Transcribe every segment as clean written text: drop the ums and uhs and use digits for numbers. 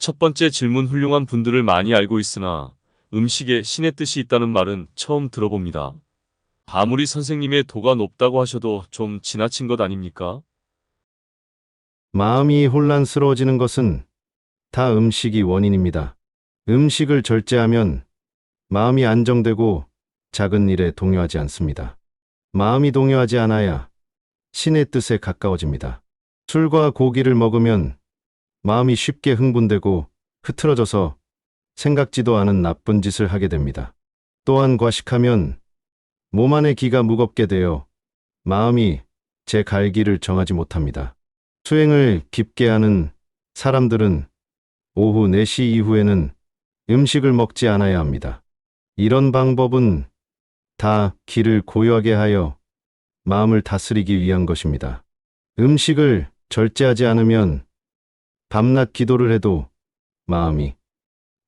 첫 번째 질문 훌륭한 분들을 많이 알고 있으나 음식에 신의 뜻이 있다는 말은 처음 들어봅니다. 아무리 선생님의 도가 높다고 하셔도 좀 지나친 것 아닙니까? 마음이 혼란스러워지는 것은 다 음식이 원인입니다. 음식을 절제하면 마음이 안정되고 작은 일에 동요하지 않습니다. 마음이 동요하지 않아야 신의 뜻에 가까워집니다. 술과 고기를 먹으면 마음이 쉽게 흥분되고 흐트러져서 생각지도 않은 나쁜 짓을 하게 됩니다. 또한 과식하면 몸 안의 기가 무겁게 되어 마음이 제 갈 길을 정하지 못합니다. 수행을 깊게 하는 사람들은 오후 4시 이후에는 음식을 먹지 않아야 합니다. 이런 방법은 다 기를 고요하게 하여 마음을 다스리기 위한 것입니다. 음식을 절제하지 않으면 밤낮 기도를 해도 마음이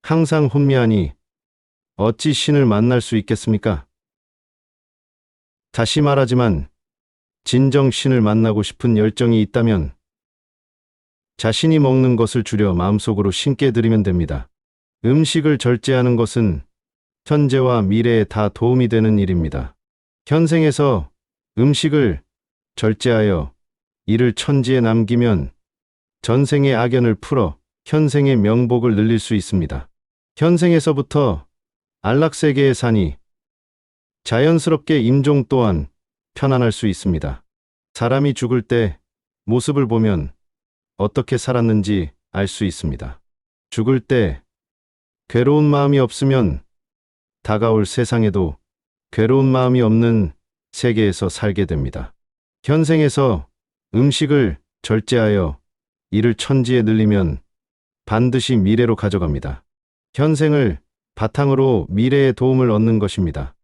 항상 혼미하니 어찌 신을 만날 수 있겠습니까? 다시 말하지만 진정 신을 만나고 싶은 열정이 있다면 자신이 먹는 것을 줄여 마음속으로 신께 드리면 됩니다. 음식을 절제하는 것은 현재와 미래에 다 도움이 되는 일입니다. 현생에서 음식을 절제하여 이를 천지에 남기면 전생의 악연을 풀어 현생의 명복을 늘릴 수 있습니다. 현생에서부터 안락세계에 사니 자연스럽게 임종 또한 편안할 수 있습니다. 사람이 죽을 때 모습을 보면 어떻게 살았는지 알 수 있습니다. 죽을 때 괴로운 마음이 없으면 다가올 세상에도 괴로운 마음이 없는 세계에서 살게 됩니다. 현생에서 음식을 절제하여 이를 천지에 늘리면 반드시 미래로 가져갑니다. 현생을 바탕으로 미래에 도움을 얻는 것입니다.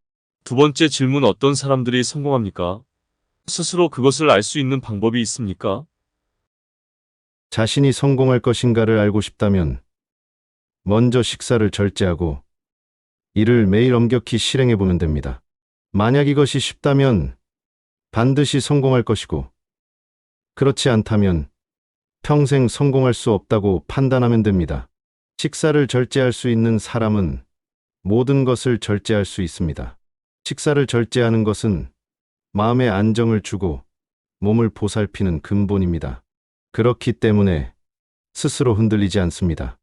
두 번째 질문 어떤 사람들이 성공합니까? 스스로 그것을 알 수 있는 방법이 있습니까? 자신이 성공할 것인가를 알고 싶다면 먼저 식사를 절제하고 이를 매일 엄격히 실행해 보면 됩니다. 만약 이것이 쉽다면 반드시 성공할 것이고 그렇지 않다면 평생 성공할 수 없다고 판단하면 됩니다. 식사를 절제할 수 있는 사람은 모든 것을 절제할 수 있습니다. 식사를 절제하는 것은 마음에 안정을 주고 몸을 보살피는 근본입니다. 그렇기 때문에 스스로 흔들리지 않습니다.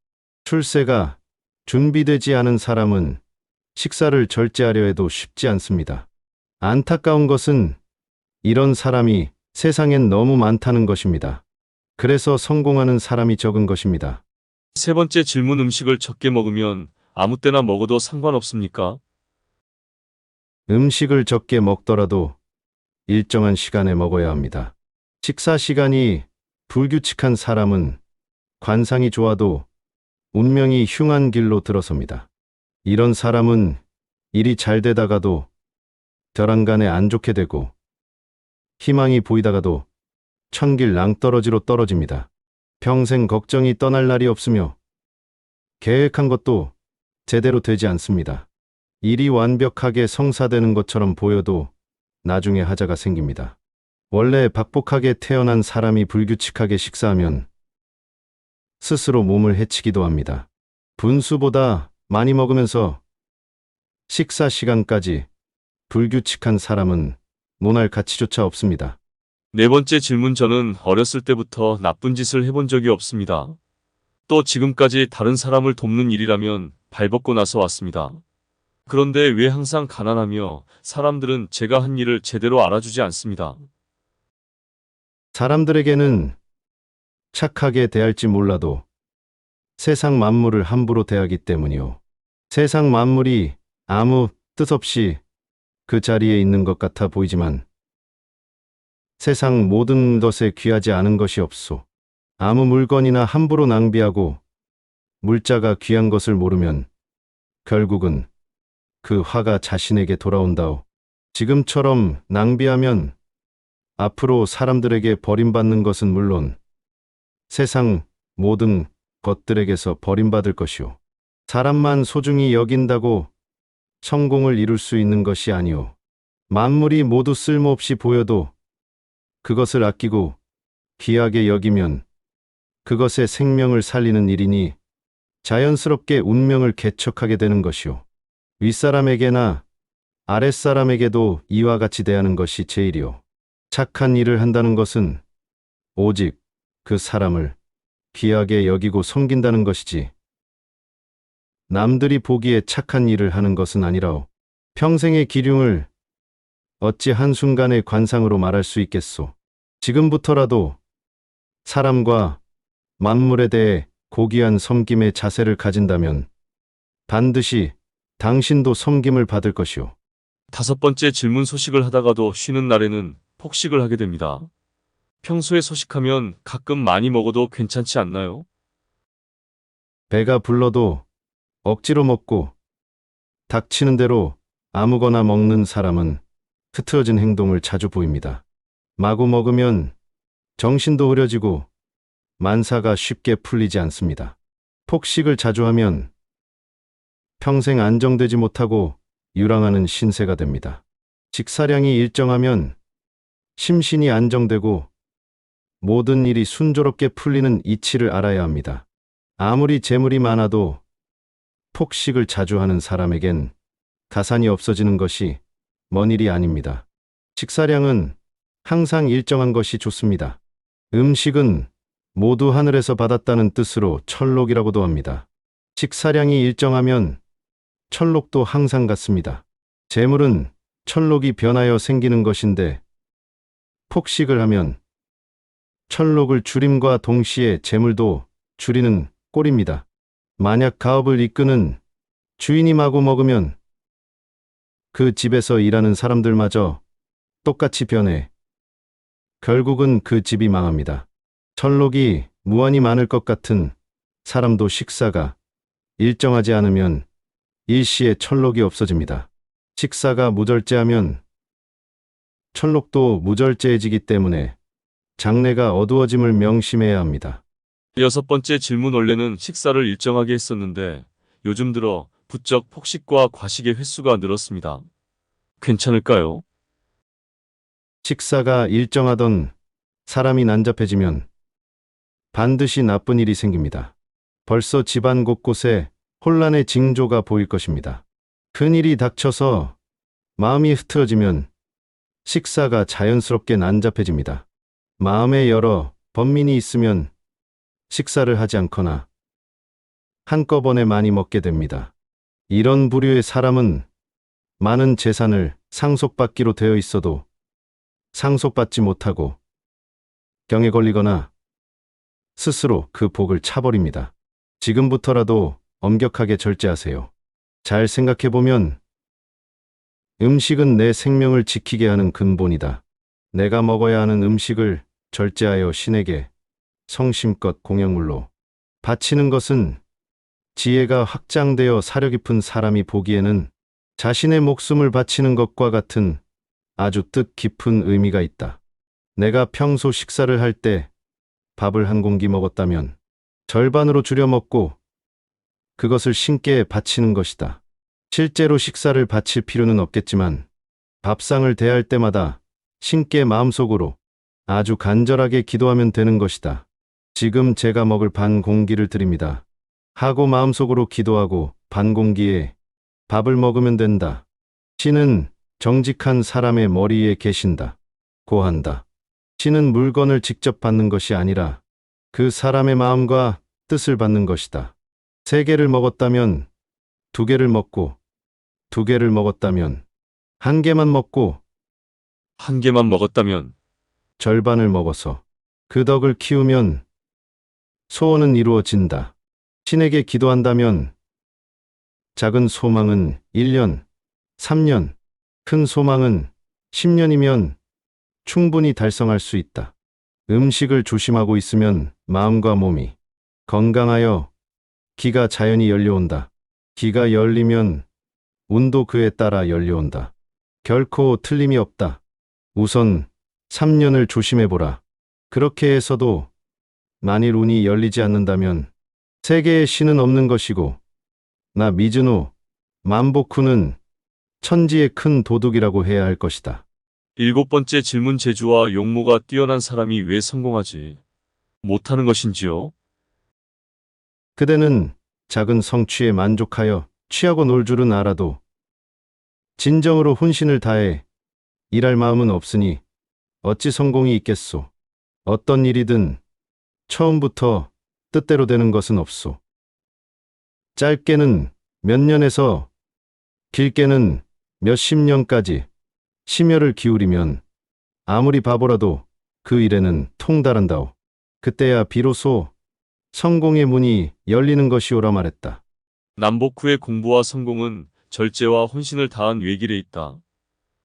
출세가 준비되지 않은 사람은 식사를 절제하려 해도 쉽지 않습니다. 안타까운 것은 이런 사람이 세상엔 너무 많다는 것입니다. 그래서 성공하는 사람이 적은 것입니다. 세 번째 질문 음식을 적게 먹으면 아무 때나 먹어도 상관없습니까? 음식을 적게 먹더라도 일정한 시간에 먹어야 합니다. 식사 시간이 불규칙한 사람은 관상이 좋아도 운명이 흉한 길로 들어섭니다. 이런 사람은 일이 잘 되다가도 벼랑간에 안 좋게 되고 희망이 보이다가도 천길 낭떠러지로 떨어집니다. 평생 걱정이 떠날 날이 없으며 계획한 것도 제대로 되지 않습니다. 일이 완벽하게 성사되는 것처럼 보여도 나중에 하자가 생깁니다. 원래 박복하게 태어난 사람이 불규칙하게 식사하면 스스로 몸을 해치기도 합니다. 분수보다 많이 먹으면서 식사 시간까지 불규칙한 사람은 논할 가치조차 없습니다. 네 번째 질문 저는 어렸을 때부터 나쁜 짓을 해본 적이 없습니다. 또 지금까지 다른 사람을 돕는 일이라면 발벗고 나서 왔습니다. 그런데 왜 항상 가난하며 사람들은 제가 한 일을 제대로 알아주지 않습니다. 사람들에게는 착하게 대할지 몰라도 세상 만물을 함부로 대하기 때문이요. 세상 만물이 아무 뜻 없이 그 자리에 있는 것 같아 보이지만 세상 모든 것에 귀하지 않은 것이 없소. 아무 물건이나 함부로 낭비하고 물자가 귀한 것을 모르면 결국은 그 화가 자신에게 돌아온다오. 지금처럼 낭비하면 앞으로 사람들에게 버림받는 것은 물론 세상 모든 것들에게서 버림받을 것이오. 사람만 소중히 여긴다고 성공을 이룰 수 있는 것이 아니오. 만물이 모두 쓸모없이 보여도 그것을 아끼고 귀하게 여기면 그것의 생명을 살리는 일이니 자연스럽게 운명을 개척하게 되는 것이요. 윗사람에게나 아랫사람에게도 이와 같이 대하는 것이 제일이요. 착한 일을 한다는 것은 오직 그 사람을 귀하게 여기고 섬긴다는 것이지, 남들이 보기에 착한 일을 하는 것은 아니라오. 평생의 기륭을 어찌 한순간의 관상으로 말할 수 있겠소. 지금부터라도 사람과 만물에 대해 고귀한 섬김의 자세를 가진다면 반드시 당신도 섬김을 받을 것이오. 5번째 질문 소식을 하다가도 쉬는 날에는 폭식을 하게 됩니다. 평소에 소식하면 가끔 많이 먹어도 괜찮지 않나요? 배가 불러도 억지로 먹고 닥치는 대로 아무거나 먹는 사람은 흐트러진 행동을 자주 보입니다. 마구 먹으면 정신도 흐려지고 만사가 쉽게 풀리지 않습니다. 폭식을 자주 하면 평생 안정되지 못하고 유랑하는 신세가 됩니다. 식사량이 일정하면 심신이 안정되고 모든 일이 순조롭게 풀리는 이치를 알아야 합니다. 아무리 재물이 많아도 폭식을 자주 하는 사람에겐 가산이 없어지는 것이 먼 일이 아닙니다. 식사량은 항상 일정한 것이 좋습니다. 음식은 모두 하늘에서 받았다는 뜻으로 철록이라고도 합니다. 식사량이 일정하면 철록도 항상 같습니다. 재물은 철록이 변하여 생기는 것인데 폭식을 하면 철록을 줄임과 동시에 재물도 줄이는 꼴입니다. 만약 가업을 이끄는 주인이 마구 먹으면 그 집에서 일하는 사람들마저 똑같이 변해 결국은 그 집이 망합니다. 철록이 무한히 많을 것 같은 사람도 식사가 일정하지 않으면 일시에 철록이 없어집니다. 식사가 무절제하면 철록도 무절제해지기 때문에 장래가 어두워짐을 명심해야 합니다. 6번째 질문. 원래는 식사를 일정하게 했었는데 요즘 들어 부쩍 폭식과 과식의 횟수가 늘었습니다. 괜찮을까요? 식사가 일정하던 사람이 난잡해지면 반드시 나쁜 일이 생깁니다. 벌써 집안 곳곳에 혼란의 징조가 보일 것입니다. 큰일이 닥쳐서 마음이 흐트러지면 식사가 자연스럽게 난잡해집니다. 마음에 여러 번민이 있으면 식사를 하지 않거나 한꺼번에 많이 먹게 됩니다. 이런 부류의 사람은 많은 재산을 상속받기로 되어 있어도 상속받지 못하고 병에 걸리거나 스스로 그 복을 차버립니다. 지금부터라도 엄격하게 절제하세요. 잘 생각해보면 음식은 내 생명을 지키게 하는 근본이다. 내가 먹어야 하는 음식을 절제하여 신에게 성심껏 공양물로 바치는 것은 지혜가 확장되어 사려 깊은 사람이 보기에는 자신의 목숨을 바치는 것과 같은 아주 뜻깊은 의미가 있다. 내가 평소 식사를 할 때 밥을 한 공기 먹었다면 절반으로 줄여 먹고 그것을 신께 바치는 것이다. 실제로 식사를 바칠 필요는 없겠지만 밥상을 대할 때마다 신께 마음속으로 아주 간절하게 기도하면 되는 것이다. 지금 제가 먹을 반 공기를 드립니다. 하고 마음속으로 기도하고 반 공기에 밥을 먹으면 된다. 신은 정직한 사람의 머리에 계신다. 고한다. 신은 물건을 직접 받는 것이 아니라 그 사람의 마음과 뜻을 받는 것이다. 3개를 먹었다면 2개를 먹고 2개를 먹었다면 1개만 먹고 1개만 먹었다면 절반을 먹어서 그 덕을 키우면 소원은 이루어진다. 신에게 기도한다면 작은 소망은 1년, 3년, 큰 소망은 10년이면 충분히 달성할 수 있다. 음식을 조심하고 있으면 마음과 몸이 건강하여 기가 자연히 열려온다. 기가 열리면 운도 그에 따라 열려온다. 결코 틀림이 없다. 우선 3년을 조심해보라. 그렇게 해서도 만일 운이 열리지 않는다면 세계에 신은 없는 것이고 나 미즈노 만보쿠는 천지의 큰 도둑이라고 해야 할 것이다. 7번째 질문. 재주와 용모가 뛰어난 사람이 왜 성공하지 못하는 것인지요? 그대는 작은 성취에 만족하여 취하고 놀 줄은 알아도 진정으로 혼신을 다해 일할 마음은 없으니 어찌 성공이 있겠소. 어떤 일이든 처음부터 뜻대로 되는 것은 없소. 짧게는 몇 년에서 길게는 몇십 년까지 심혈을 기울이면 아무리 바보라도 그 일에는 통달한다오. 그때야 비로소 성공의 문이 열리는 것이오라 말했다. 남복 후의 공부와 성공은 절제와 혼신을 다한 외길에 있다.